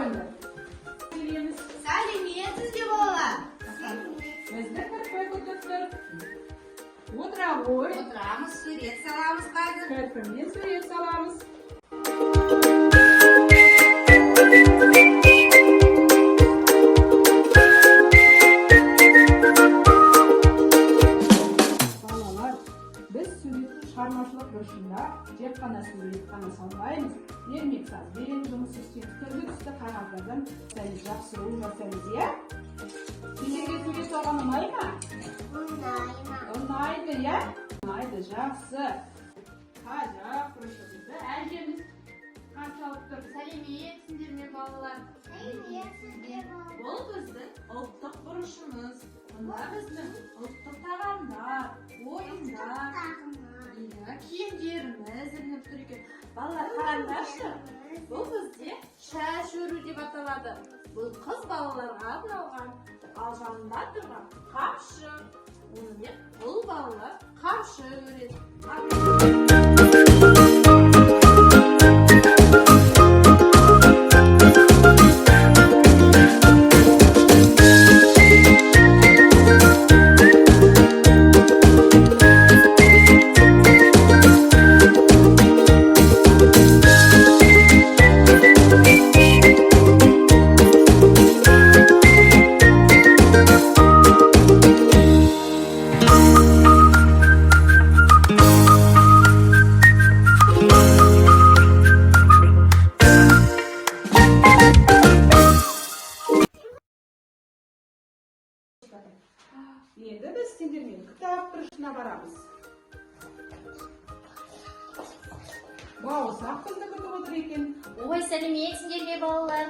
қойыңдар. Сәлеметсіздер балалар. Бізді кірпі күтіп отыра ғой. Отырамыз, сурет саламыз қазір. Кірпімен сурет саламыз. Балалар, біз суреттің шығармашылық бұрышында жек қана сурет қана салмаймыз. Ермек сазбен жұмыс істейміз. Түрлі түсті қағаздардан жақсыру жасаймыз, иә? Сендерге сурет салған ұнай ма? Ұнайды, иә? Ұнайды, жақсы. Қазақ бұрышымызды әжеміз қаншалып тұр. Сәлеметсіздер ме балалар? Бұл біздің ұлттық бұрышымыз. Мұнда біздің ұлттық тағамдар, ойындар, киімдеріміз ілініп тұр екен. Балалар, қараңдаршы. Бұл бізде шаш өру деп аталады. Бұл қыз балаларға арналған. Ал жанында тұрған қамшы. Онымен бұл балалар қамшы өреді. Енді біз сендермен кітап бұрышына барамыз. Бауырсақ бізді күтіп отыр екен. Ой, сәлеметсіңдер ме балалар?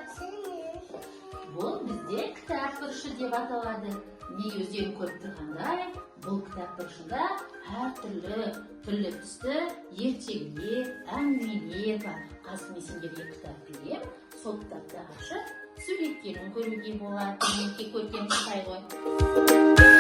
Бұл бізде кітап бұрышы деп аталады. Не өздерің көріп тұрғандай, бұл кітап бұрышында түрлі түсті ертегілер, әңгімелер бар. Қазір мен сендерге кітап беремін. Сол кітапты ашып, суреттерін көруге болады. Көмекке көрген қытай ғой.